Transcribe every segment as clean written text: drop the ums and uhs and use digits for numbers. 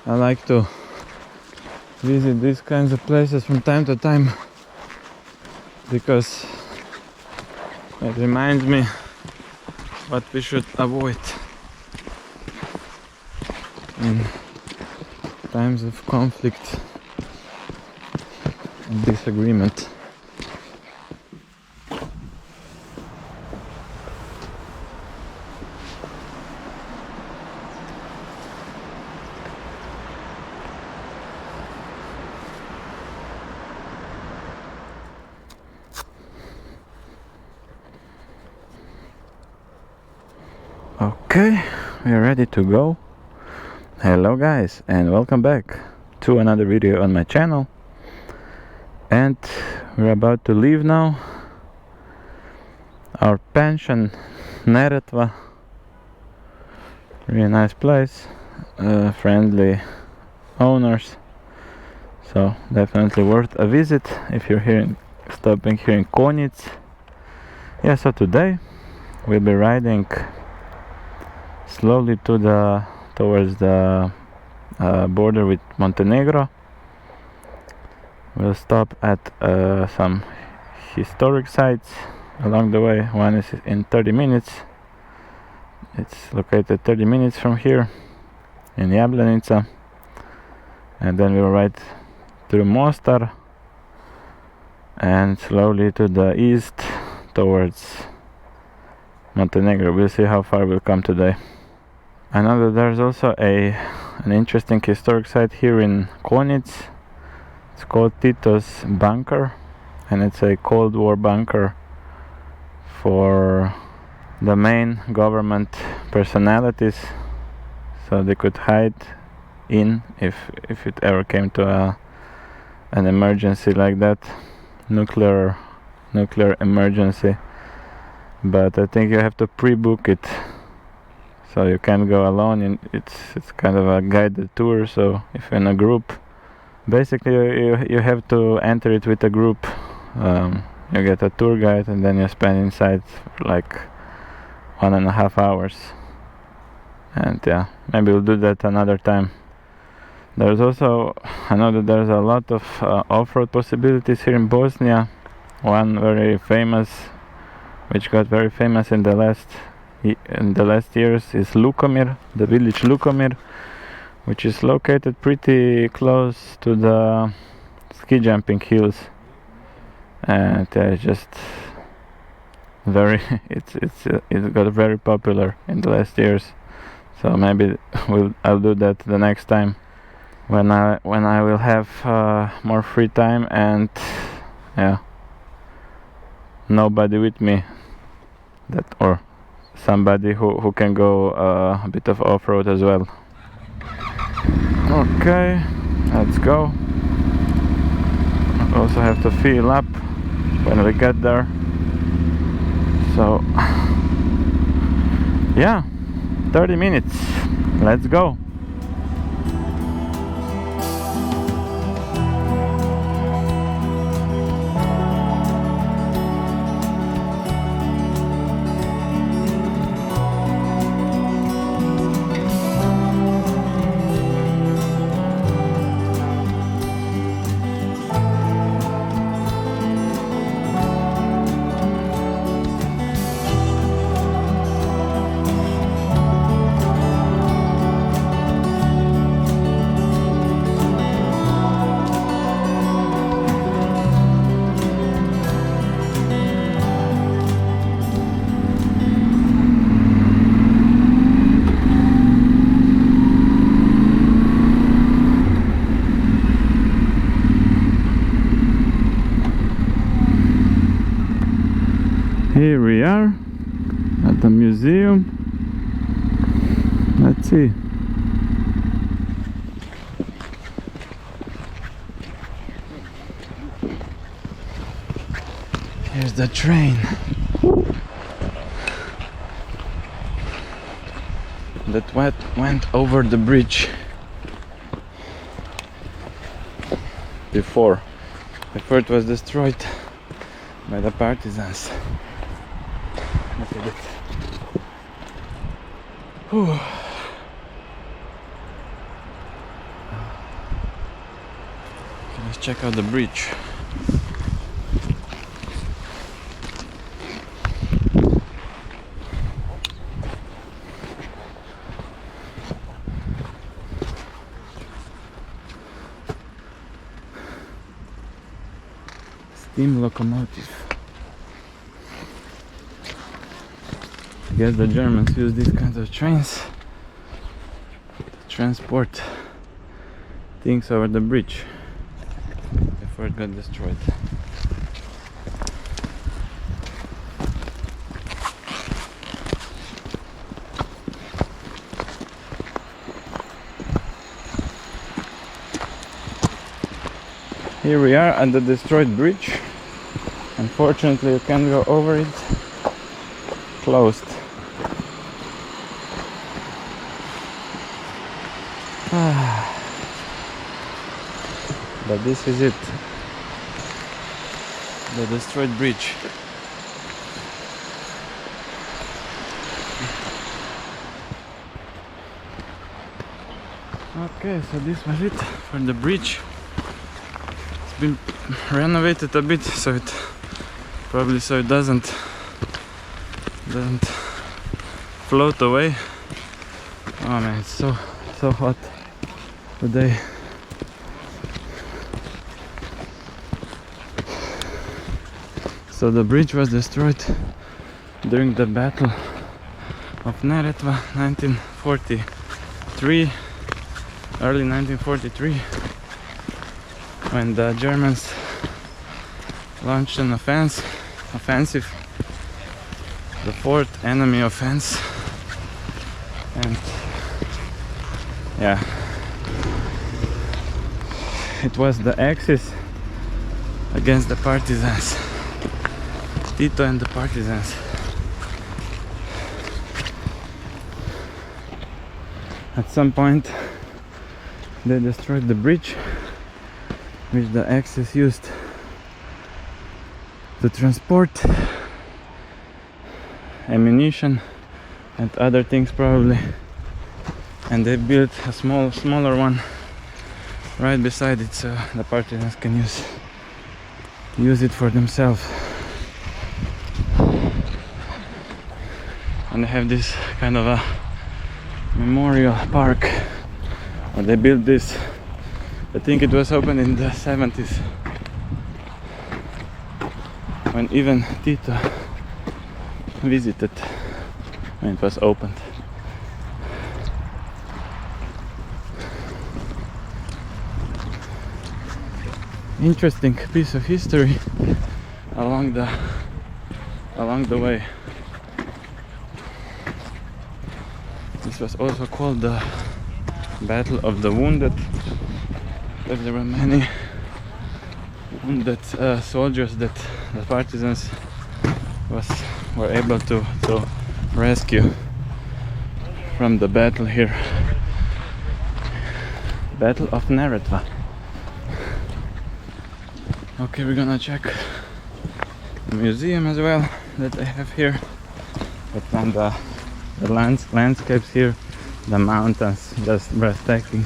I like to visit these kinds of places from time to time because it reminds me what we should avoid in times of conflict and disagreement. Okay, we are ready to go. Hello guys, and welcome back to another video on my channel. And we're about to leave now. Our pension, Neretva. Really nice place, friendly owners, so definitely worth a visit if you're stopping here in Konjic. Yeah, so today we'll be riding slowly towards the border with Montenegro. We'll stop at some historic sites along the way. One is in 30 minutes. It's located 30 minutes from here in Jablanica, and then we'll ride through Mostar and slowly to the east towards Montenegro. We'll see how far we'll come today. I know that there's also an interesting historic site here in Konjic. It's called Tito's Bunker, and it's a Cold War bunker for the main government personalities, so they could hide in if it ever came to an emergency like that, nuclear emergency. But I think you have to pre-book it, so you can't go alone. And it's kind of a guided tour, so if you're in a group, basically you have to enter it with a group. You get a tour guide, and then you spend inside for like 1.5 hours. And yeah, maybe we'll do that another time. There's also, I know that there's a lot of off-road possibilities here in Bosnia. One very famous, which got very famous in the last years, is Lukomir, the village Lukomir, which is located pretty close to the ski jumping hills, and just very it got very popular in the last years. So maybe I'll do that the next time when I will have more free time and yeah, nobody with me, or somebody who can go a bit of off-road as well. Okay, let's go. I also have to fill up when we get there. So yeah, 30 minutes. Let's go. Here we are at the museum. Let's see. Here's the train that went over the bridge before it was destroyed by the partisans. Look at it. Whew. Let's check out the bridge. Steam locomotive. I guess the Germans use these kinds of trains to transport things over the bridge before it got destroyed. Here we are at the destroyed bridge. Unfortunately, you can't go over it. Closed. But this is it. The destroyed bridge. Okay, so this was it for the bridge. It's been renovated a bit, so it probably it doesn't float away. Oh man, it's so hot today. So the bridge was destroyed during the Battle of Neretva, 1943, early 1943, when the Germans launched an offensive, the fourth enemy offense, and yeah, it was the Axis against the partisans, Tito and the partisans. At some point they destroyed the bridge which the Axis used to transport ammunition and other things probably, and they built a smaller one right beside it so the partisans can use it for themselves. And they have this kind of a memorial park where they built this. I think it was opened in the 70s when even Tito visited when it was opened. Interesting piece of history along the way. This was also called the Battle of the Wounded, because there were many wounded soldiers that the partisans were able to rescue from the battle here. Battle of Neretva. Okay, we're gonna check the museum as well that they have here, but then the landscapes here, the mountains, just breathtaking.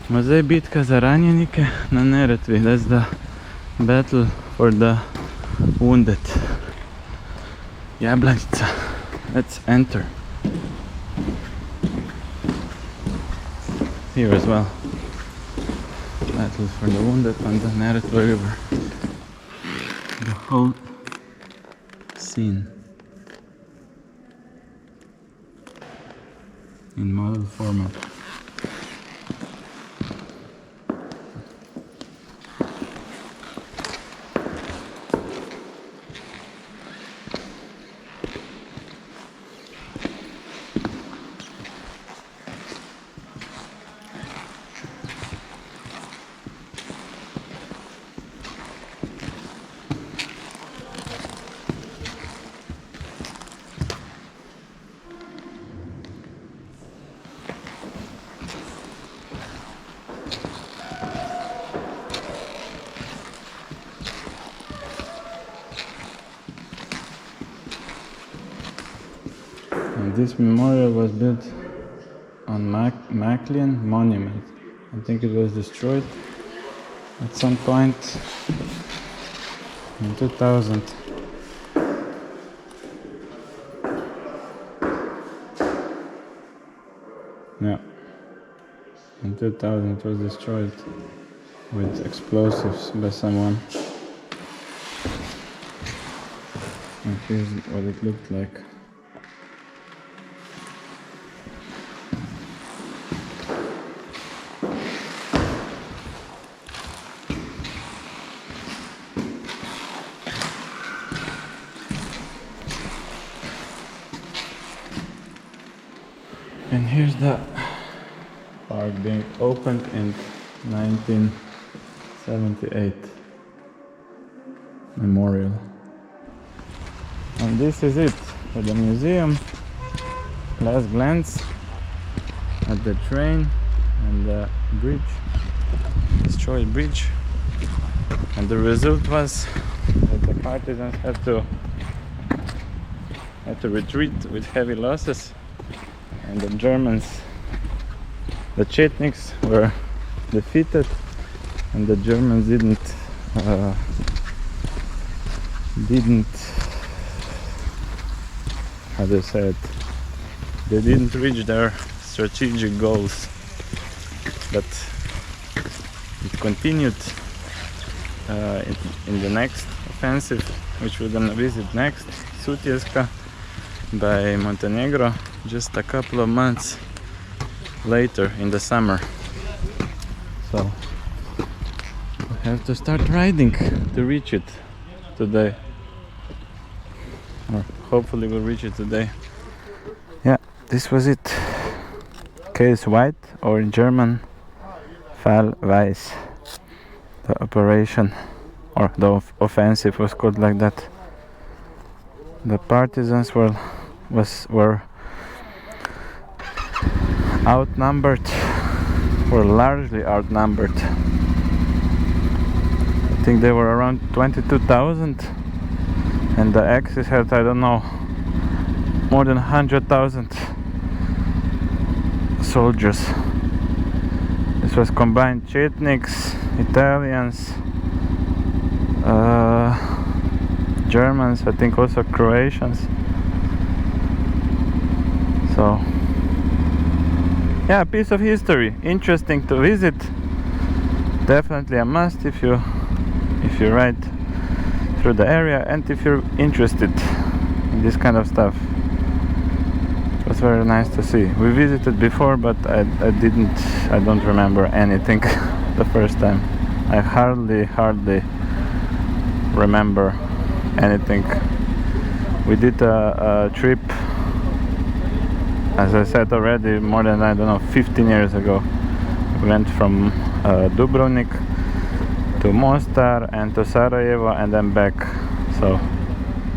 Muzej bitka za ranjenike na Neretvi. That's the battle for the wounded. Jablanica. Let's enter. Here as well. Battle for the wounded on the Neretva River. The whole scene in model format. And this memorial was built on Maclean Monument. I think it was destroyed at some point in 2000. Yeah, in 2000 it was destroyed with explosives by someone. And here's what it looked like. And here's the park being opened in 1978 memorial. And this is it for the museum. Last glance at the train and the bridge, destroyed bridge. And the result was that the partisans had to retreat with heavy losses. And the Germans, the Chetniks, were defeated, and the Germans didn't how do you say it? They didn't reach their strategic goals, but it continued in the next offensive, which we're gonna visit next, Sutjeska by Montenegro, just a couple of months later in the summer. So we have to start riding to reach it today, or hopefully we'll reach it today. Yeah, this was it. Case White, or in German Fall Weiß. The operation, or the offensive, was called like that. The partisans were outnumbered, were largely outnumbered. I think they were around 22,000, and the Axis had, I don't know, more than 100,000 soldiers. This was combined Chetniks, Italians, Germans, I think also Croatians. So yeah, a piece of history, interesting to visit. Definitely a must if you ride through the area and if you're interested in this kind of stuff. It was very nice to see. We visited before, but I don't remember anything the first time. I hardly remember anything. We did a trip, as I said already, more than, I don't know, 15 years ago. We went from Dubrovnik to Mostar and to Sarajevo and then back. So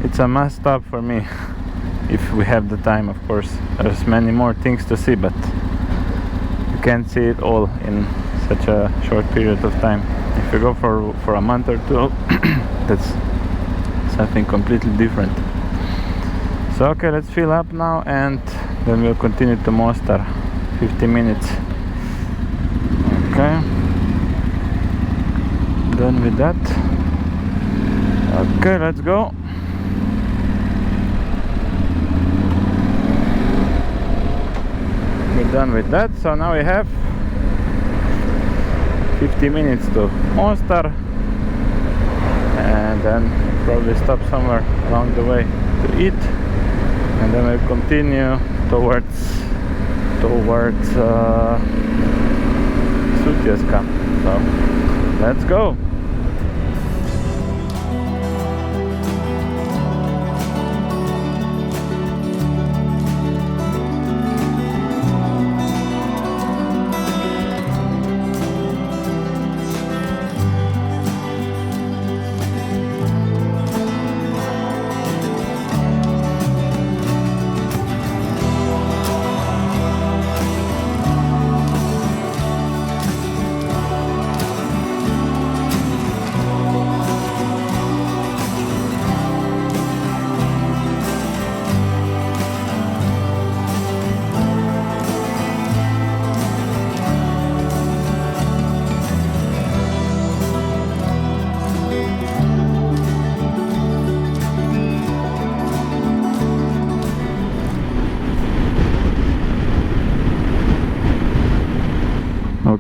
it's a must stop for me, if we have the time, of course. There's many more things to see, but you can't see it all in such a short period of time. If you go for a month or two, that's something completely different. So okay, let's fill up now and then we'll continue to Mostar. 50 minutes. Okay, done with that. Okay, let's go. We're done with that, so now we have 50 minutes to Mostar, and then probably stop somewhere along the way to eat, and then we'll continue towards Sutjeska. So let's go.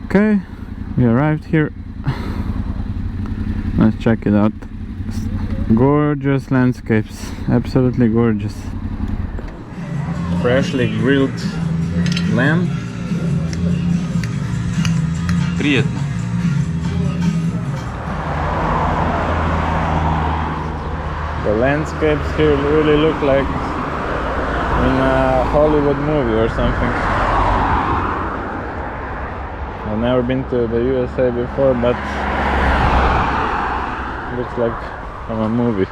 Okay, we arrived here. Let's check it out. Gorgeous landscapes, absolutely gorgeous. Freshly grilled lamb. Приятно. The landscapes here really look like in a Hollywood movie or something. I've never been to the USA before, but looks like from a movie.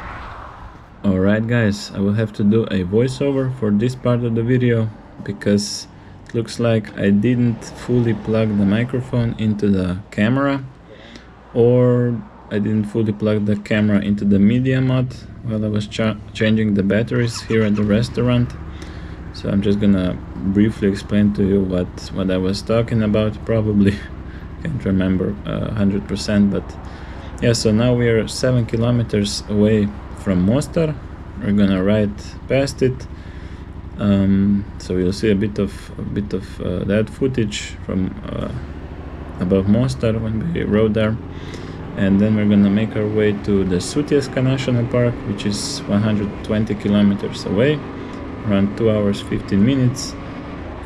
Alright guys, I will have to do a voiceover for this part of the video because it looks like I didn't fully plug the microphone into the camera, or I didn't fully plug the camera into the media mod while I was changing the batteries here at the restaurant. So I'm just gonna briefly explain to you what I was talking about. Probably can't remember 100%, but yeah, so now we are 7 kilometers away from Mostar. We're gonna ride past it, so you'll see a bit of that footage from above Mostar when we rode there, and then we're gonna make our way to the Sutjeska National Park, which is 120 kilometers away, around 2 hours 15 minutes.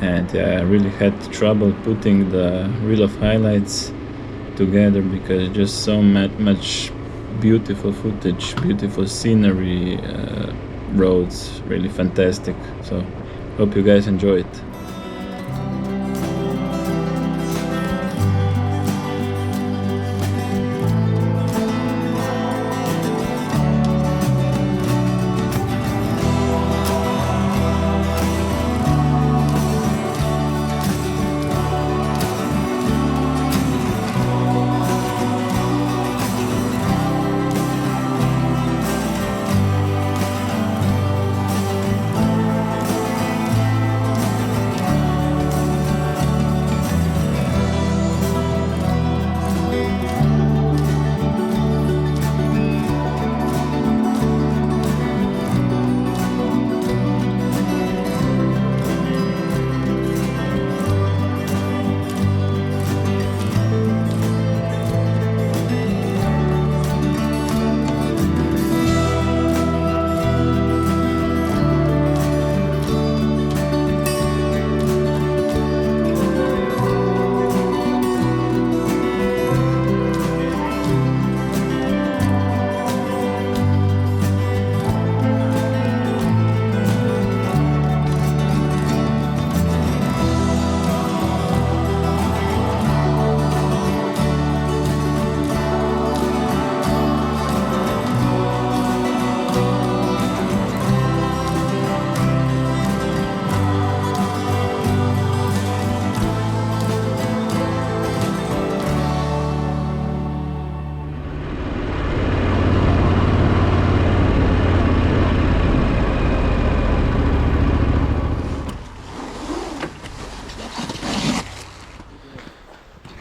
And yeah, I really had trouble putting the reel of highlights together because just so much beautiful footage, beautiful scenery, roads, really fantastic. So hope you guys enjoy it.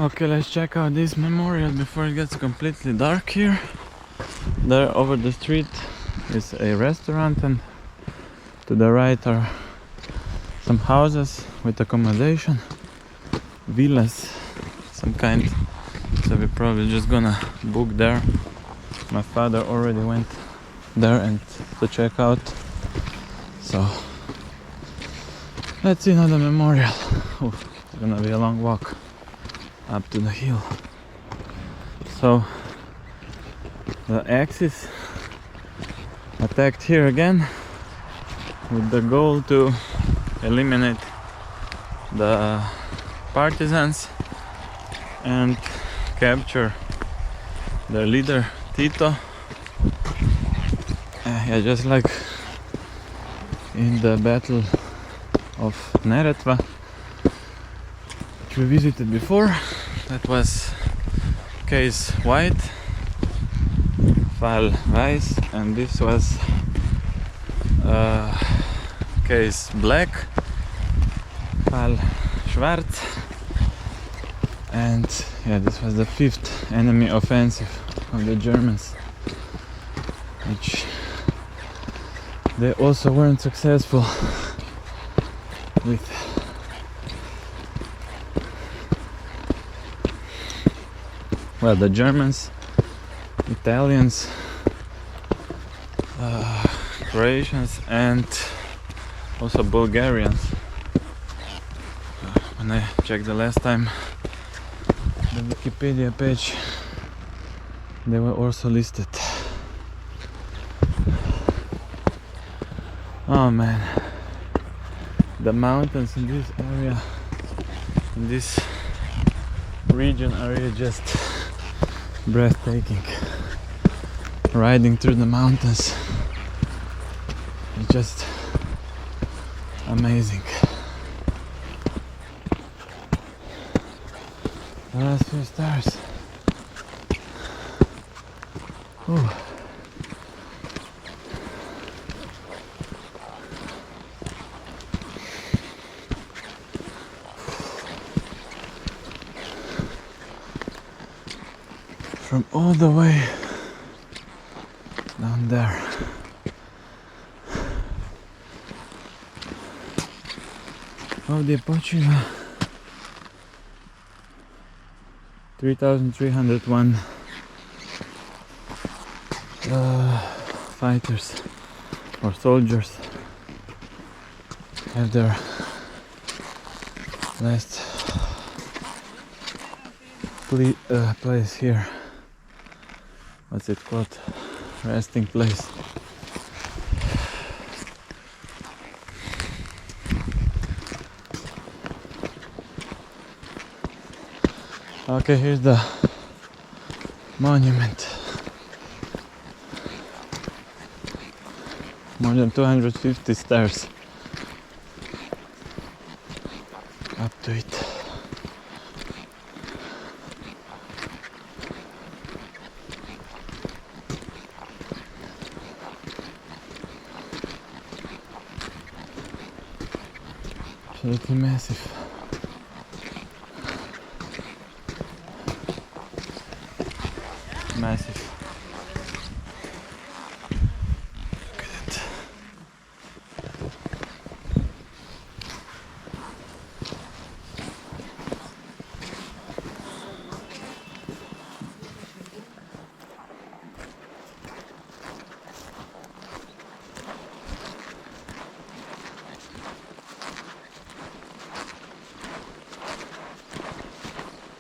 Okay, let's check out this memorial before it gets completely dark here. There over the street is a restaurant, and to the right are some houses with accommodation, villas some kind. So we're probably just gonna book there. My father already went there and to check out. So let's see now the memorial. Ooh, it's gonna be a long walk up to the hill. So the Axis attacked here again with the goal to eliminate the partisans and capture their leader Tito. Yeah, just like in the Battle of Neretva, which we visited before. That was case white, Fall Weiß, and this was case black, Fall Schwarz. And yeah, this was the 5th enemy offensive of the Germans, which they also weren't successful with. well, the Germans, Italians, Croatians, and also Bulgarians. When I checked the last time the Wikipedia page, they were also listed. Oh man, the mountains in this area, in this region, are really just breathtaking. Riding through the mountains is just amazing. The last few stars. Ooh. From all the way down there. Oh, the Pochina. 3,301 fighters or soldiers have their last place here. What's it called? Resting place. Okay, here's the monument. More than 250 stairs up to it. Absolutely massive. Massive. Look at it.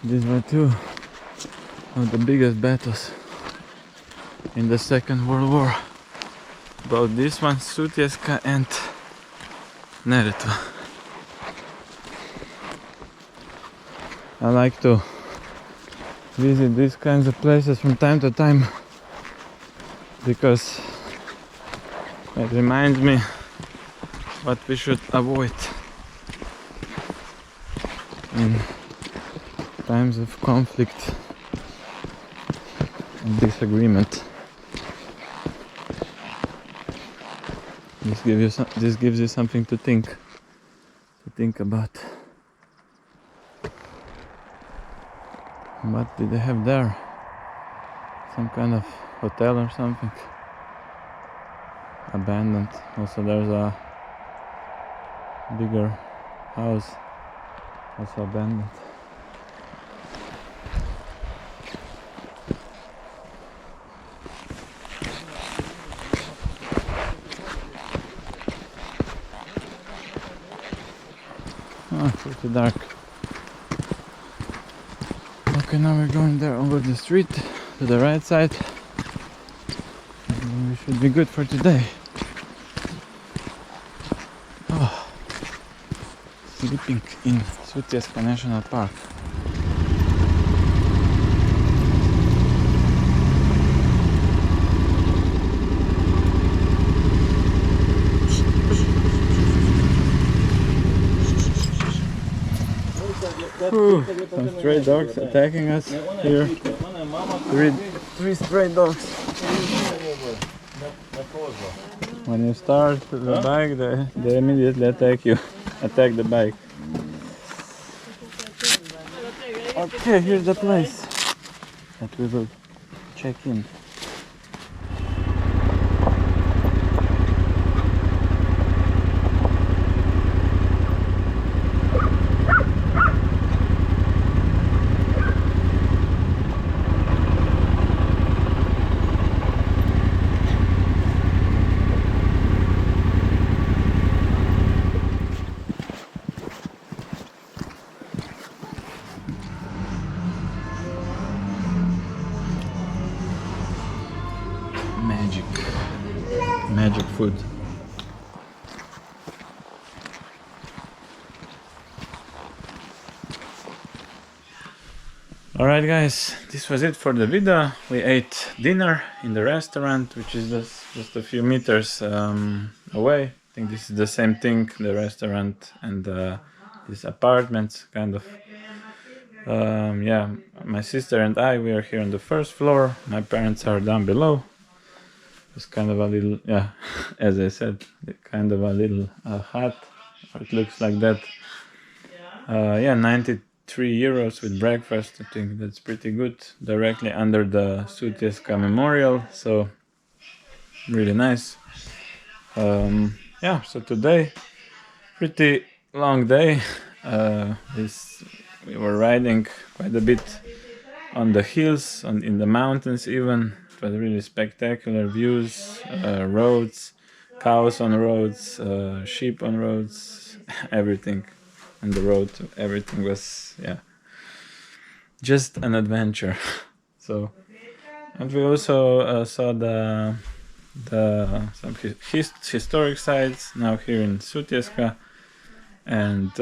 These were two of the biggest battles in the Second World War. About this one, Sutjeska and Neretva. I like to visit these kinds of places from time to time because it reminds me what we should avoid in times of conflict and disagreement. This gives you something to think about. What did they have there? Some kind of hotel or something? Abandoned. Also there's a bigger house, also abandoned. Oh, pretty dark. Okay, now we're going there over the street to the right side. And we should be good for today. Oh, sleeping in Sutjeska National Park. Ooh, some stray dogs attacking us here. Three stray dogs. When you start the bike, they immediately attack you. Attack the bike. Okay, here's the place that we will check in. magic food. Alright guys, this was it for the video. We ate dinner in the restaurant, which is just a few meters away. I think this is the same thing, the restaurant and these apartments, kind of. Yeah, my sister and I, we are here on the first floor. My parents are down below. It's kind of a little, yeah, as I said, kind of a little hut. It looks like that. Yeah, 93 euros with breakfast. I think that's pretty good. Directly under the Sutjeska Memorial, so really nice. Yeah, so today, pretty long day. We were riding quite a bit on the hills, in the mountains even. It was really spectacular views, roads, cows on roads, sheep on roads, everything on the road. Everything was, yeah, just an adventure. So, and we also saw some historic sites now here in Sutjeska, and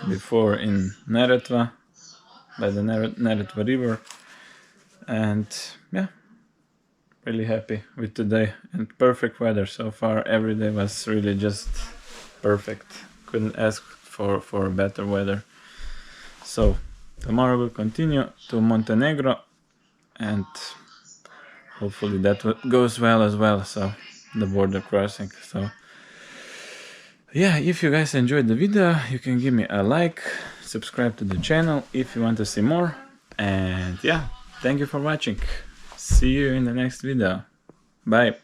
before in Neretva, by the Neretva River. And yeah, really happy with today, and perfect weather so far. Every day was really just perfect. Couldn't ask for better weather. So tomorrow we'll continue to Montenegro, and hopefully that goes well as well, so the border crossing. So yeah, if you guys enjoyed the video, you can give me a like, subscribe to the channel if you want to see more, and yeah, thank you for watching. See you in the next video. Bye.